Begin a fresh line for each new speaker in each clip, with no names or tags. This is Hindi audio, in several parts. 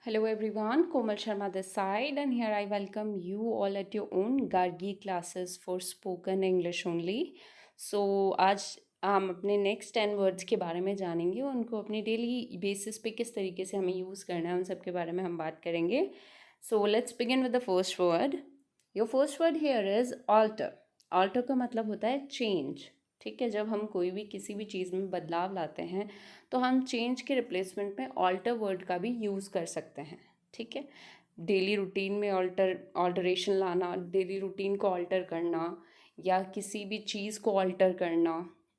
Hello everyone, Komal Sharma this side, and here I welcome you all at your own Gargi classes for spoken English only. So आज हम अपने नेक्स्ट 10 वर्ड्स के बारे में जानेंगे, उनको अपनी डेली बेसिस पे किस तरीके से हमें यूज़ करना है उन सब के बारे में हम बात करेंगे. So let's begin with the first word. Your first word here is alter. Alter का मतलब होता है चेंज. ठीक है, जब हम कोई भी किसी भी चीज़ में बदलाव लाते हैं तो हम चेंज के रिप्लेसमेंट में ऑल्टर वर्ड का भी यूज़ कर सकते हैं. ठीक है, डेली रूटीन में ऑल्टरेशन लाना, डेली रूटीन को ऑल्टर करना या किसी भी चीज़ को ऑल्टर करना.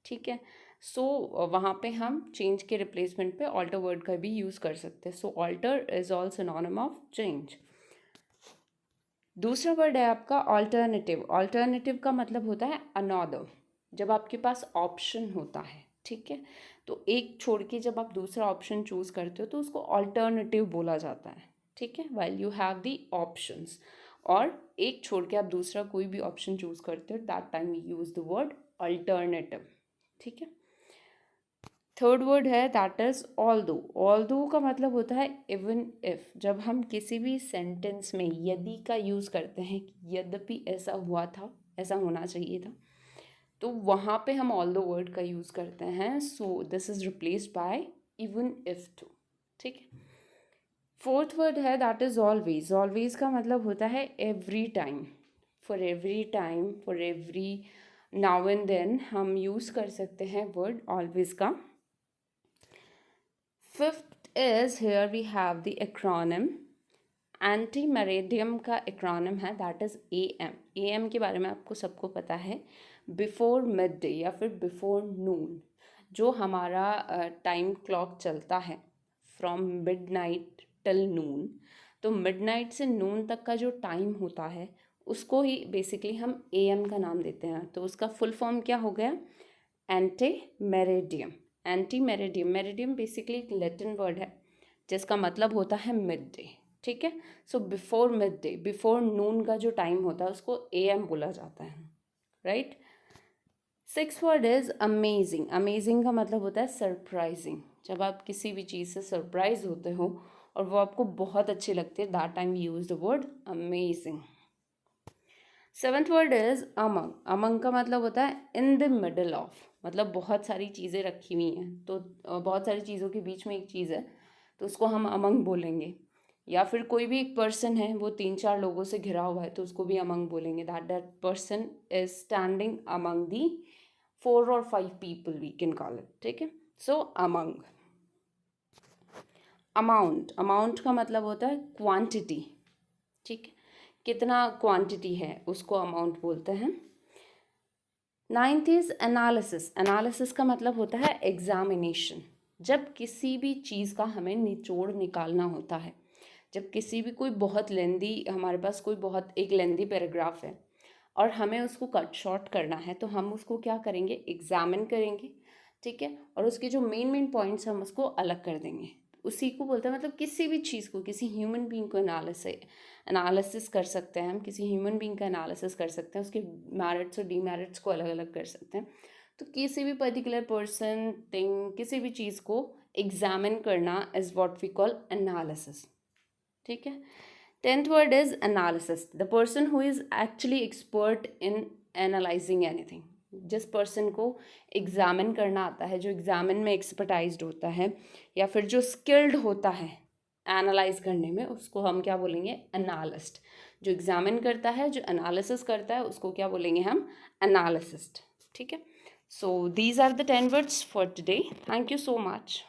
ठीक है, सो वहाँ पे हम चेंज के रिप्लेसमेंट पे ऑल्टर वर्ड का भी यूज़ कर सकते हैं. So alter is all synonym of change. दूसरा वर्ड है आपका ऑल्टरनेटिव. ऑल्टरनेटिव का मतलब होता है अनदर. जब आपके पास ऑप्शन होता है, ठीक है, तो एक छोड़ के जब आप दूसरा ऑप्शन चूज़ करते हो तो उसको ऑल्टरनेटिव बोला जाता है. ठीक है, while you have the options. और एक छोड़ के आप दूसरा कोई भी ऑप्शन चूज़ करते हो, that time you use the word alternative. ठीक है, थर्ड वर्ड है दैट इज़ ऑल्दो. ऑल्दो का मतलब होता है इवन इफ. जब हम किसी भी सेंटेंस में यदि का यूज़ करते हैं, यद्यपि ऐसा हुआ था, ऐसा होना चाहिए था, तो वहाँ पे हम ऑल्दो वर्ड का यूज़ करते हैं. So this is replaced by even if too. ठीक है, फोर्थ वर्ड है दैट इज़ ऑलवेज. ऑलवेज का मतलब होता है every time. For every time, for every now and then हम यूज़ कर सकते हैं वर्ड ऑलवेज का. Fifth is here we have the acronym. Ante meridiem का एक्रोनिम है दैट इज़ AM. AM के बारे में आपको सबको पता है, बिफोर मिड डे या फिर बिफोर नून. जो हमारा टाइम क्लॉक चलता है फ्रॉम मिड नाइट टिल नून, तो मिड नाइट से नून तक का जो टाइम होता है उसको ही बेसिकली हम AM का नाम देते हैं. तो उसका फुल फॉर्म क्या हो गया? Ante meridiem. Ante meridiem. Meridiem basically एक लैटिन वर्ड है जिसका मतलब होता है मिड डे. ठीक है, so before mid day, before noon का जो टाइम होता है उसको AM बोला जाता है. Right. Six word is amazing. Amazing का मतलब होता है सरप्राइजिंग. जब आप किसी भी चीज़ से सरप्राइज होते हो और वो आपको बहुत अच्छी लगती है, that time use the word amazing. Seventh word is among. Among का मतलब होता है इन द मिडल ऑफ. मतलब बहुत सारी चीज़ें रखी हुई हैं, तो बहुत सारी चीज़ों के बीच में एक चीज़ है, तो उसको हम अमंग बोलेंगे. या फिर कोई भी एक पर्सन है, वो 3-4 लोगों से घिरा हुआ है, तो उसको भी अमंग बोलेंगे. That person is standing among the 4 or 5 people, we can call it. ठीक है, सो अमंग. अमाउंट. अमाउंट का मतलब होता है क्वांटिटी. ठीक है, कितना क्वांटिटी है उसको अमाउंट बोलते हैं. Ninth is analysis. एनालिसिस का मतलब होता है एग्जामिनेशन. जब किसी भी चीज़ का हमें निचोड़ निकालना होता है, जब किसी भी कोई बहुत लेंदी, हमारे पास कोई बहुत एक लेंदी पैराग्राफ है और हमें उसको कट शॉर्ट करना है, तो हम उसको क्या करेंगे? एग्जामिन करेंगे. ठीक है, और उसके जो मेन पॉइंट्स हम उसको अलग कर देंगे. उसी को बोलते हैं, मतलब किसी भी चीज़ को, किसी ह्यूमन बीइंग को एनालिसिस कर सकते हैं हम. किसी ह्यूमन बीइंग का एनालिसिस कर सकते हैं, उसके मेरिट्स और डीमेरिट्स को अलग अलग कर सकते हैं. तो किसी भी पर्टिकुलर पर्सन, थिंग, किसी भी चीज़ को एग्जामिन करना is what we call analysis. ठीक है, tenth word is analysis. The person who is actually expert in analysing anything. जिस पर्सन को एग्जामिन करना आता है, जो एग्जामिन में एक्सपर्टाइज्ड होता है या फिर जो स्किल्ड होता है एनालाइज करने में, उसको हम क्या बोलेंगे? एनालिस्ट. जो एग्जामिन करता है, जो एनालिसिस करता है, उसको क्या बोलेंगे हम? एनालिसिस्ट. ठीक है, so these are the 10 words for today. Thank you so much.